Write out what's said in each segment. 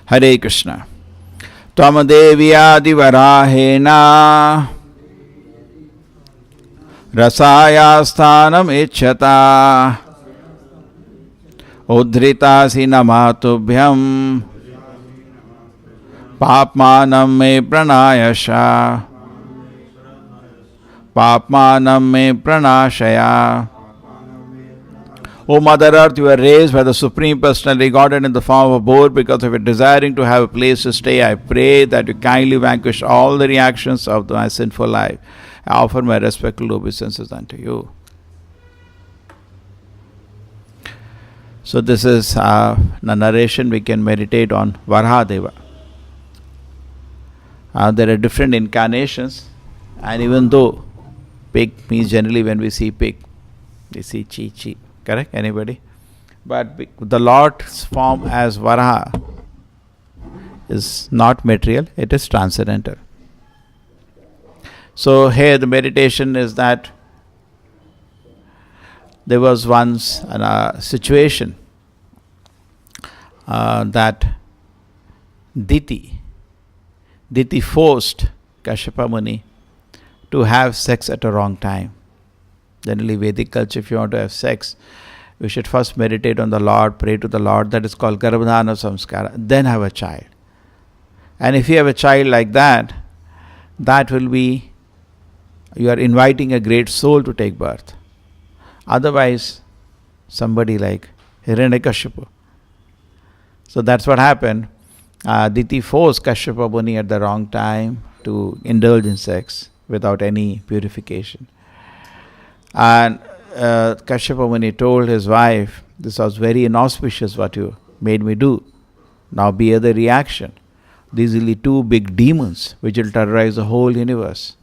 Hare Krishna. Tvamadeviyadivarahena rasayasthanam ichchata udhritasi namatubhyam papmanam me pranayasha papmanam me pranashaya. O Mother Earth, you were raised by the Supreme Personality Godhead in the form of a boar because of your desiring to have a place to stay. I pray that you kindly vanquish all the reactions of my sinful life. I offer my respectful obeisances unto you. So this is the narration. We can meditate on Varahadeva. There are different incarnations, and even though pig means generally when we see pig, we see chi. Correct? Anybody? But the Lord's form as Varaha is not material, it is transcendental. So here the meditation is that there was once a situation that Diti forced Kashyapa Muni to have sex at a wrong time. Generally, Vedic culture, if you want to have sex, we should first meditate on the Lord, pray to the Lord. That is called Garbhadhana Samskara. Then have a child. And if you have a child like that, that will be, you are inviting a great soul to take birth. Otherwise, somebody like Hiranyakashipu. So that's what happened. Diti forced Kashyapa Muni at the wrong time to indulge in sex without any purification. And Kashyapa Muni told his wife, this was very inauspicious what you made me do. Now bear the reaction. These will be two big demons which will terrorize the whole universe.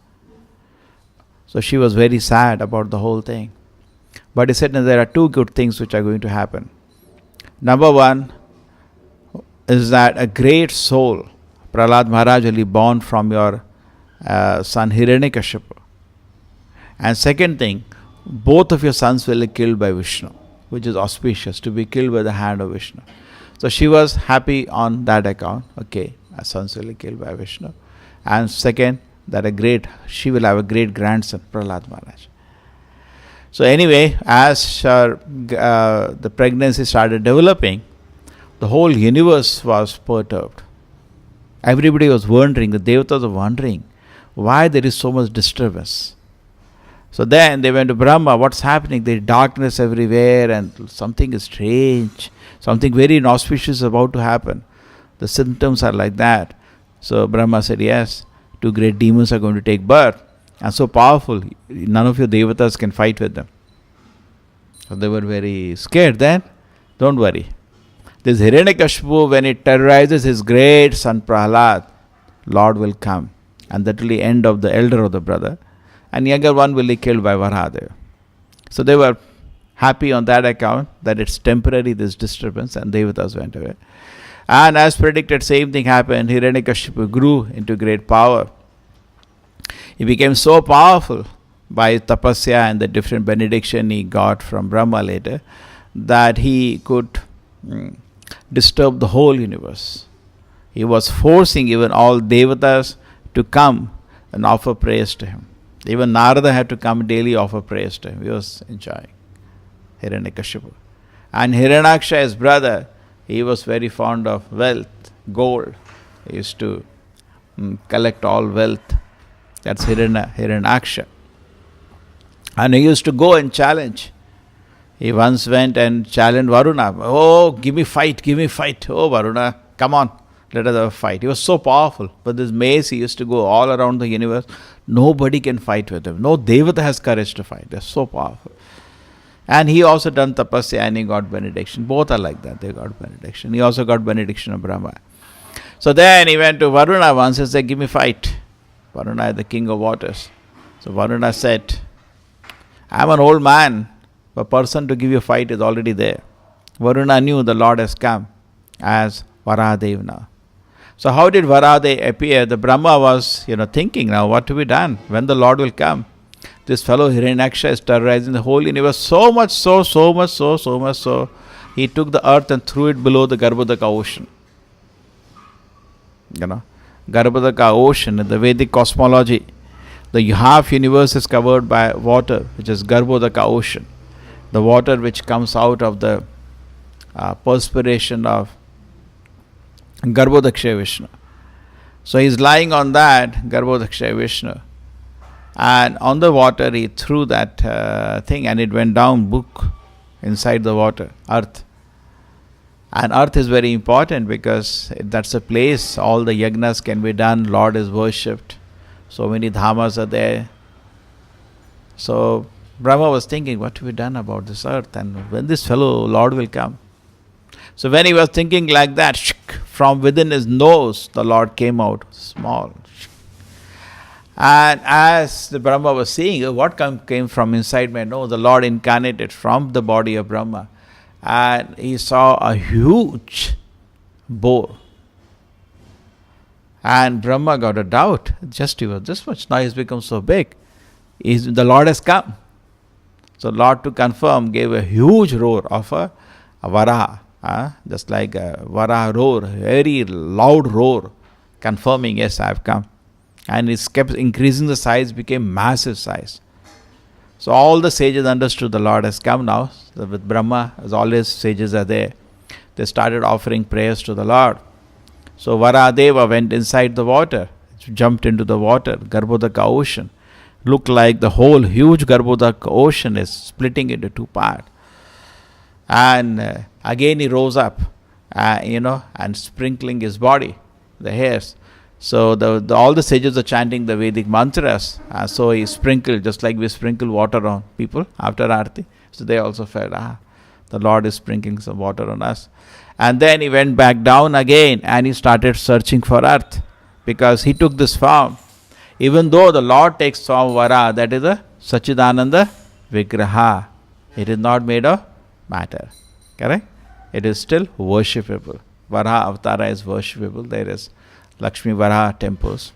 So she was very sad about the whole thing. But he said, "No, there are two good things which are going to happen. Number one is that a great soul, Prahlad Maharaj, will be born from your son Hiranyakashipu. And second thing, both of your sons will be killed by Vishnu, which is auspicious, to be killed by the hand of Vishnu." So she was happy on that account. Okay, her sons will be killed by Vishnu. And second, that she will have a great grandson, Prahlad Maharaj. So anyway, as the pregnancy started developing, the whole universe was perturbed. Everybody was wondering, the devatas were wondering, why there is so much disturbance. So then they went to Brahma, what's happening? There is darkness everywhere and something is strange. Something very inauspicious is about to happen. The symptoms are like that. So Brahma said, yes, two great demons are going to take birth. And so powerful, none of your devatas can fight with them. So they were very scared then. Don't worry. This Hiranyakashipu, when it terrorizes his great son Prahlad, Lord will come. And that will be the end of the elder of the brother. And younger one will be killed by Varahadeva. So they were happy on that account, that it's temporary, this disturbance, and devatas went away. And as predicted, same thing happened. Hiranyakashipu grew into great power. He became so powerful by tapasya and the different benediction he got from Brahma later, that he could disturb the whole universe. He was forcing even all devatas to come and offer praise to him. Even Narada had to come daily offer praise to him. He was enjoying Hiranyakashipu. And Hiranyaksha, his brother, he was very fond of wealth, gold. He used to collect all wealth. That's Hiranyaksha. And he used to go and challenge. He once went and challenged Varuna. Oh, give me fight. Oh, Varuna, come on, let us have a fight. He was so powerful. But this mace, he used to go all around the universe. Nobody can fight with him. No devata has courage to fight. They're so powerful. And he also done tapasya and he got benediction. Both are like that. They got benediction. He also got benediction of Brahma. So then he went to Varuna once and said, give me fight. Varuna is the king of waters. So Varuna said, I'm an old man. A person to give you a fight is already there. Varuna knew the Lord has come as Varahadev now. So how did Varahadev appear? The Brahma was, thinking now what to be done when the Lord will come. This fellow Hiranyaksha is terrorizing the whole universe so much so, he took the earth and threw it below the Garbhodaka ocean. Garbhodaka ocean in the Vedic cosmology, the half universe is covered by water, which is Garbhodaka ocean. The water which comes out of the perspiration of Garbhodaksha Vishnu. So he's lying on that Garbhodaksha Vishnu. And on the water he threw that thing and it went down book inside the water, earth. And earth is very important because that's a place all the yagnas can be done, Lord is worshipped. So many dhamas are there. So Brahma was thinking, what to be done about this earth and when this fellow Lord will come. So when he was thinking like that, from within his nose the Lord came out, small. And as the Brahma was seeing, what came from inside my nose? The Lord incarnated from the body of Brahma. And he saw a huge boar. And Brahma got a doubt. Just he was this much, now he's become so big. The Lord has come. So Lord, to confirm, gave a huge roar of a Varaha. Just like a Varaha roar, very loud roar, confirming, yes, I have come. And it kept increasing the size, became massive size. So all the sages understood the Lord has come now. So with Brahma, as always, sages are there. They started offering prayers to the Lord. So Varadeva went inside the water, jumped into the water, Garbhodaka ocean. Looked like the whole huge Garbhodaka ocean is splitting into two parts. And again he rose up, and sprinkling his body, the hairs. So all the sages are chanting the Vedic mantras. So he sprinkled, just like we sprinkle water on people after Aarti. So they also felt, the Lord is sprinkling some water on us. And then he went back down again and he started searching for earth because he took this form. Even though the Lord takes form Vara, that is a Sachidananda Vigraha. It is not made of matter. Correct? It is still worshipable. Varaha Avatara is worshipable. There is Lakshmi Varaha temples.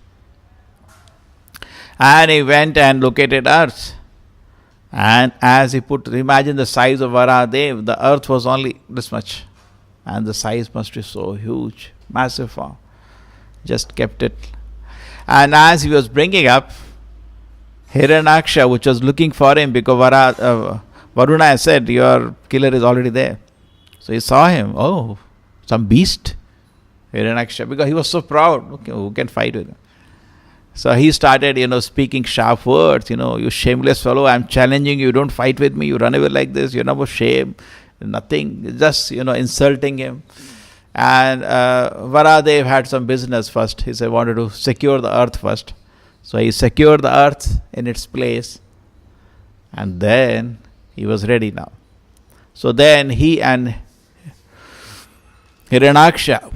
And he went and located earth. And as he imagine the size of Varahadev, the earth was only this much. And the size must be so huge, massive form. Just kept it. And as he was bringing up, Hiranyaksha, which was looking for him because Varuna said, your killer is already there. So he saw him, oh, some beast, Hiranyaksha, because he was so proud. Okay, who can fight with him? So he started, speaking sharp words, you shameless fellow, I'm challenging you, don't fight with me, you run away like this, you're no shame, nothing, just, insulting him. And Varahadev had some business first. He said, wanted to secure the earth first. So he secured the earth in its place. And then he was ready now. So then he and Hiranyaksha,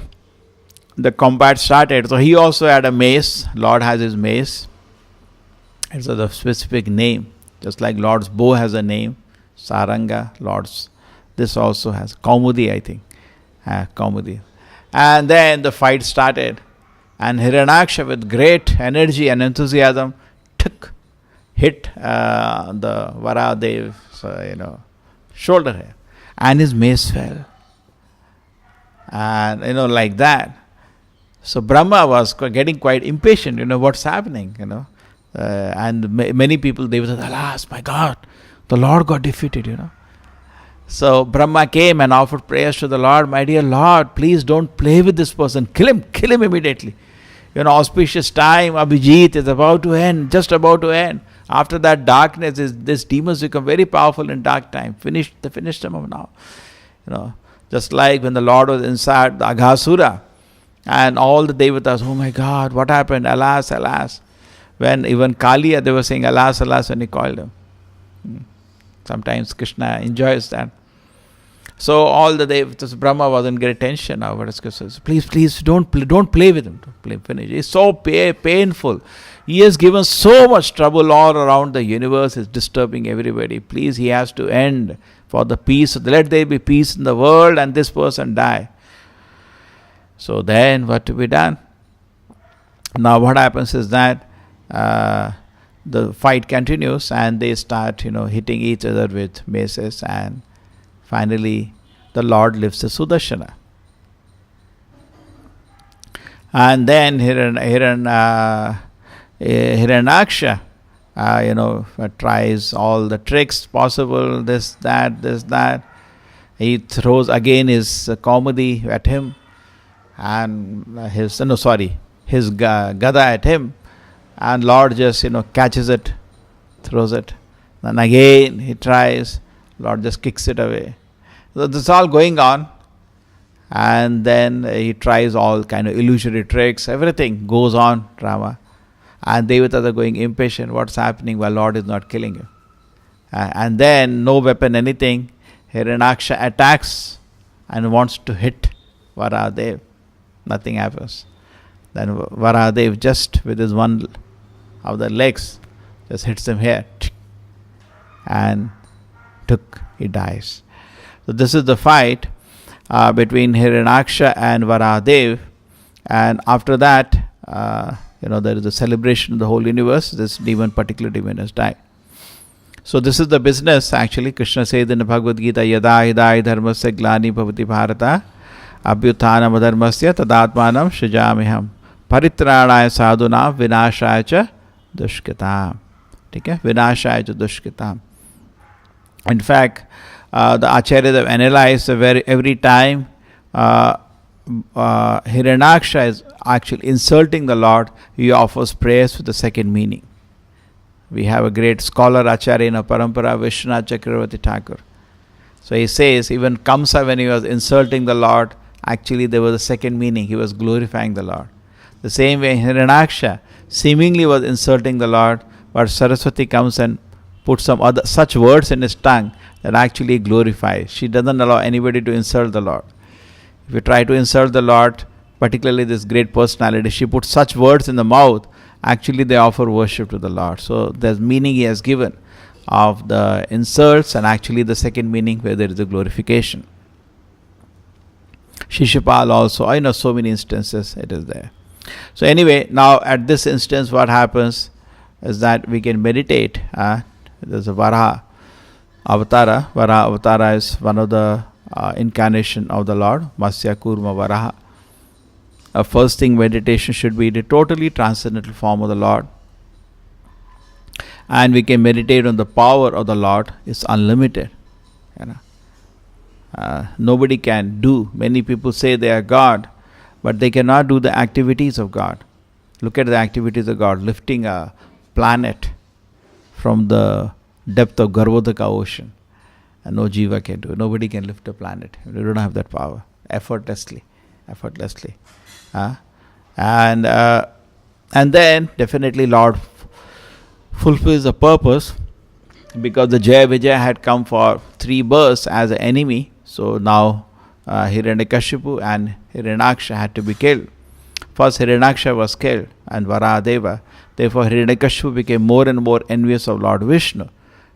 the combat started. So he also had a mace. Lord has his mace. It's a specific name. Just like Lord's bow has a name. Saranga, Lord's. This also has. Kaumudi, I think. Kaumudi. And then the fight started. And Hiranyaksha, with great energy and enthusiasm, hit the Varahadev, shoulder here. And his mace fell. And, like that. So Brahma was getting quite impatient, what's happening, and many people, they would say, alas, my God, the Lord got defeated, So Brahma came and offered prayers to the Lord, my dear Lord, please don't play with this person, kill him immediately. Auspicious time, Abhijit is about to end, just about to end. After that darkness, these demons become very powerful in dark time. Finish them now. Just like when the Lord was inside the Aghasura, and all the Devatas, oh my God, what happened? Alas, alas. When even Kaliya, they were saying, alas, alas, when he called him. Sometimes Krishna enjoys that. So all the Devatas, Brahma was in great tension now. But says, please, don't play with him. Don't play, finish. It's so painful. He has given so much trouble all around the universe. It's disturbing everybody. Please, he has to end for the peace. Let there be peace in the world and this person die. So then what to be done? Now what happens is that the fight continues and they start, hitting each other with maces, and finally the Lord lifts the Sudarshana. And then Hiranyaksha, tries all the tricks possible, this, that. He throws again his Kaumudi at him. And his Gada at him, and Lord just catches it, throws it. Then again he tries, Lord just kicks it away. So this is all going on, and then he tries all kind of illusory tricks. Everything goes on, drama, and Devatas are going impatient. What's happening? While Lord is not killing him, and then no weapon, anything. Hiranyaksha attacks and wants to hit Varahadev. Nothing happens. Then Varahadev, just with his one of the legs, just hits him here, and he dies. So this is the fight between Hiranyaksha and Varahadev, and after that, there is a celebration of the whole universe. This particular demon has died. So this is the business. Actually, Krishna says in the Bhagavad Gita, Yada hidai dharmasya glani bhavati bharata abhyuthanam adharmasya tadatmanam srijamiham paritranaya sadhunam vinashaya cha dushkitam. Okay? Vinashaya cha dushkitam. In fact, the acharyas have analyzed every time Hiranyaksha is actually insulting the Lord, he offers prayers with the second meaning. We have a great scholar, Acharya in a Parampara, Vishwanath Chakravarti Thakur. So he says, even Kamsa, when he was insulting the Lord, actually there was a second meaning. He was glorifying the Lord. The same way Hiranyaksha seemingly was insulting the Lord, but Saraswati comes and puts some other such words in his tongue that actually glorifies. She doesn't allow anybody to insult the Lord. If you try to insult the Lord, particularly this great personality, she puts such words in the mouth actually they offer worship to the Lord. So there's meaning he has given of the insults, and actually the second meaning where there is a glorification. Shishupal also, I know so many instances it is there. So anyway, now at this instance what happens is that we can meditate. There's a Varaha Avatara. Varaha Avatara is one of the incarnation of the Lord, Matsya Kurma Varaha. First thing, meditation should be the totally transcendental form of the Lord. And we can meditate on the power of the Lord. It's unlimited. Nobody can do. Many people say they are God, but they cannot do the activities of God. Look at the activities of God, lifting a planet from the depth of Garbhodaka ocean. And no jiva can do it. Nobody can lift a planet. They don't have that power. Effortlessly. And then definitely Lord fulfills the purpose, because the Jaya Vijaya had come for 3 births as an enemy. So now Hiranyakashipu and Hiranyaksha had to be killed. First Hiranyaksha was killed and Varadeva. Therefore Hiranyakashipu became more and more envious of Lord Vishnu.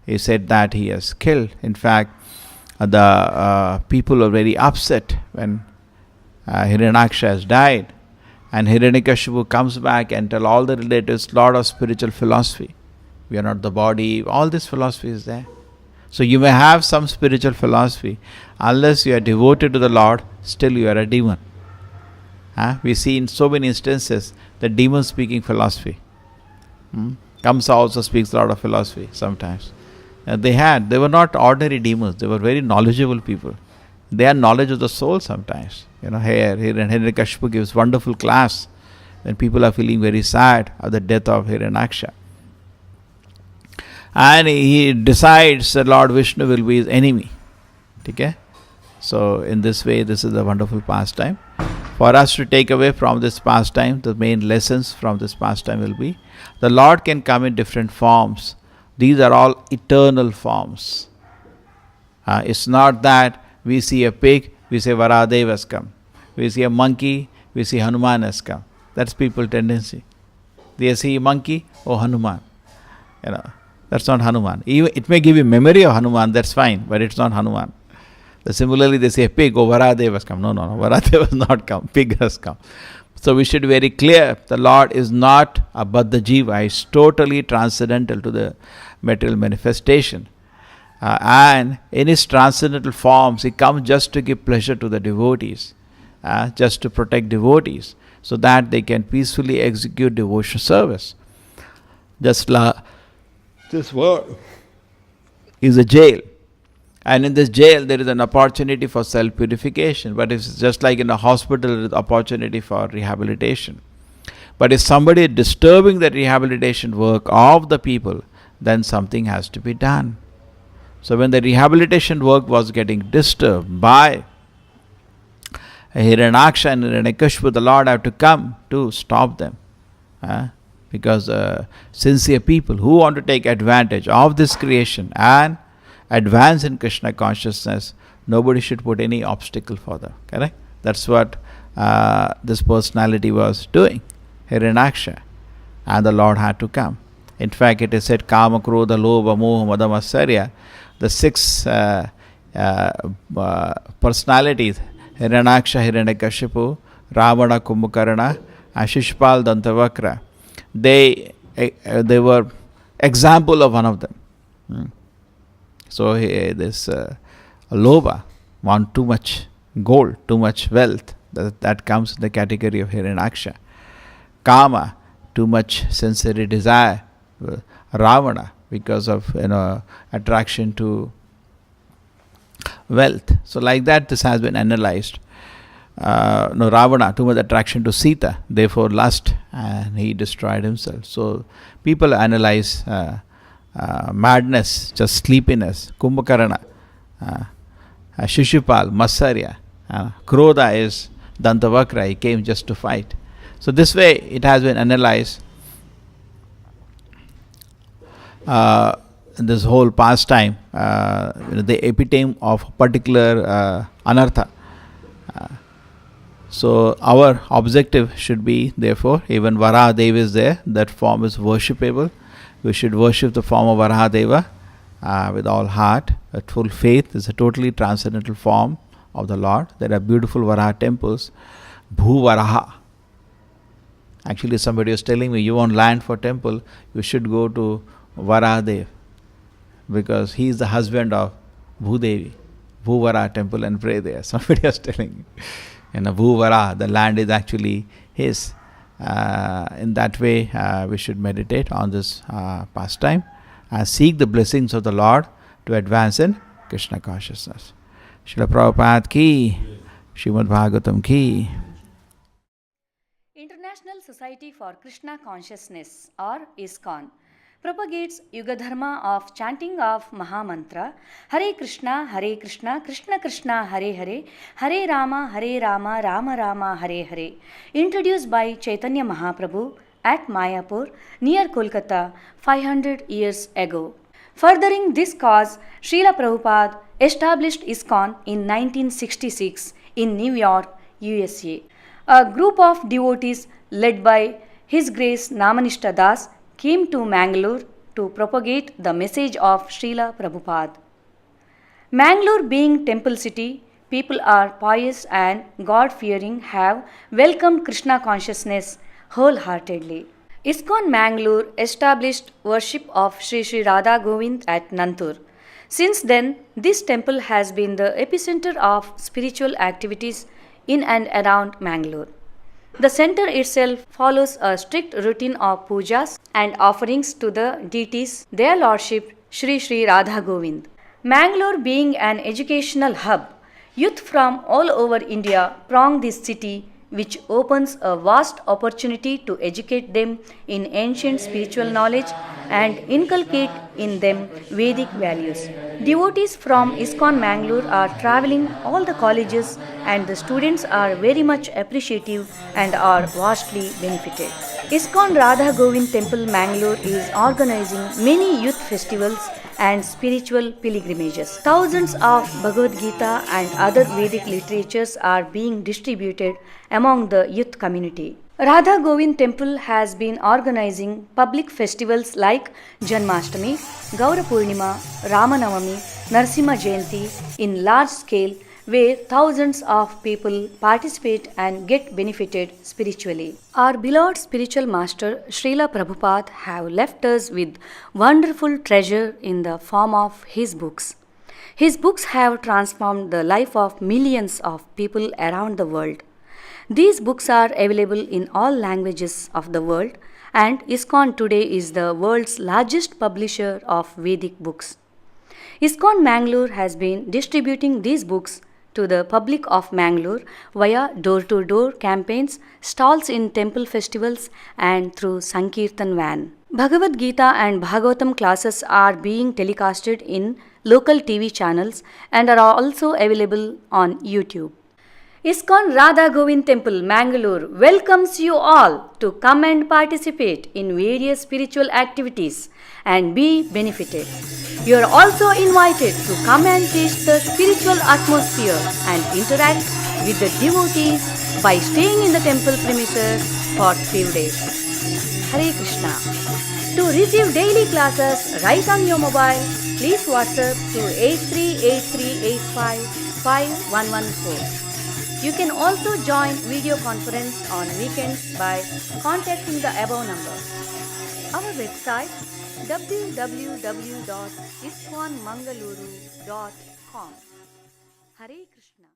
He said that he has killed. In fact, the people are very upset when Hiranyaksha has died. And Hiranyakashipu comes back and tell all the relatives, lot of spiritual philosophy. We are not the body. All this philosophy is there. So you may have some spiritual philosophy. Unless you are devoted to the Lord, still you are a demon. We see in so many instances the demon speaking philosophy. Kamsa also speaks a lot of philosophy sometimes. They were not ordinary demons. They were very knowledgeable people. They had knowledge of the soul sometimes. Here Hiranyakashipu gives wonderful class when people are feeling very sad at the death of Hiranyaksha. And he decides that Lord Vishnu will be his enemy. Okay? So in this way, this is a wonderful pastime. For us to take away from this pastime, the main lessons from this pastime will be, the Lord can come in different forms. These are all eternal forms. It's not that we see a pig, we say Varadeva has come. We see a monkey, we see Hanuman has come. That's people's tendency. They see a monkey, oh Hanuman. That's not Hanuman. It may give you memory of Hanuman, that's fine, but it's not Hanuman. Similarly, they say a pig, oh Varadeva has come. No, Varadeva has not come, pig has come. So we should be very clear, the Lord is not a Baddha Jiva, he is totally transcendental to the material manifestation. And in his transcendental forms, he comes just to give pleasure to the devotees, just to protect devotees, so that they can peacefully execute devotional service. This world is a jail, and in this jail there is an opportunity for self-purification, but it's just like in a hospital there is opportunity for rehabilitation. But if somebody is disturbing the rehabilitation work of the people, then something has to be done. So when the rehabilitation work was getting disturbed by Hiranyaksha and Hiranyakashipu, the Lord had to come to stop them. Because sincere people who want to take advantage of this creation and advance in Krishna consciousness, nobody should put any obstacle for them. Correct? That's what this personality was doing, Hiranyaksha. And the Lord had to come. In fact, it is said, Kama, Krodha, Lobha, Moha, Mada, Matsarya, the 6 personalities, Hiranyaksha, Hiranyakashipu, Ravana, Kumbhakarna, and Shishupal, Dantavakra, they were example of one of them. So this Lobha, want too much gold, too much wealth, that comes in the category of Hiranyaksha. Kama, too much sensory desire, Ravana, because of attraction to wealth. So like that this has been analyzed. Ravana, too much attraction to Sita, therefore lust, and he destroyed himself. So people analyze madness, just sleepiness. Kumbhakarna, Shishupal, Matsarya, Krodha is Dantavakra, he came just to fight. So this way it has been analyzed. This whole pastime, the epitome of particular anartha. So our objective should be, therefore, even Varahadev is there, that form is worshipable. We should worship the form of Varahadeva with all heart, with full faith. It's a totally transcendental form of the Lord. There are beautiful Varaha temples. Bhu Varaha. Actually, somebody was telling me, you want land for temple, you should go to Varahadev, because he is the husband of Bhudevi. Bhuvara temple, and pray there. Somebody was telling me. In a Bhuvara, the land is actually his. In that way, we should meditate on this pastime and seek the blessings of the Lord to advance in Krishna consciousness. Srila Prabhupada ki, Srimad Bhagavatam ki. International Society for Krishna Consciousness, or ISKCON, propagates Yuga Dharma of chanting of Mahamantra Hare Krishna, Krishna Krishna, Hare Hare, Hare Rama, Rama Rama, Hare Hare, introduced by Chaitanya Mahaprabhu at Mayapur near Kolkata 500 years ago. Furthering this cause, Srila Prabhupada established ISKCON in 1966 in New York, USA. A group of devotees led by His Grace Namanishta Das came to Mangalore to propagate the message of Srila Prabhupada. Mangalore being temple city, people are pious and God-fearing, have welcomed Krishna consciousness wholeheartedly. ISKCON Mangalore established worship of Sri Sri Radha Govind at Nantur. Since then, this temple has been the epicenter of spiritual activities in and around Mangalore. The center itself follows a strict routine of pujas and offerings to the deities, their lordship Sri Sri Radha Govind. Mangalore being an educational hub, youth from all over India throng this city, which opens a vast opportunity to educate them in ancient spiritual knowledge and inculcate in them Vedic values. Devotees from ISKCON Mangalore are traveling all the colleges, and the students are very much appreciative and are vastly benefited. ISKCON Radha Govind Temple Mangalore is organizing many youth festivals and spiritual pilgrimages. Thousands of Bhagavad Gita and other Vedic literatures are being distributed among the youth community. Radha Govind Temple has been organizing public festivals like Janmashtami, Gaura Purnima, Ramanavami, Narasimha Jayanti in large scale, where thousands of people participate and get benefited spiritually. Our beloved spiritual master Srila Prabhupada have left us with wonderful treasure in the form of his books. His books have transformed the life of millions of people around the world. These books are available in all languages of the world, and ISKCON today is the world's largest publisher of Vedic books. ISKCON Mangalore has been distributing these books to the public of Mangalore via door-to-door campaigns, stalls in temple festivals, and through Sankirtan van. Bhagavad Gita and Bhagavatam classes are being telecasted in local TV channels and are also available on YouTube. ISKCON Radha Govind Temple, Mangalore welcomes you all to come and participate in various spiritual activities and be benefited. You are also invited to come and taste the spiritual atmosphere and interact with the devotees by staying in the temple premises for few days. Hare Krishna. To receive daily classes right on your mobile, please WhatsApp to 8383855114. You can also join video conference on weekends by contacting the above number. Our website www.iskonmangaluru.com. Hare Krishna.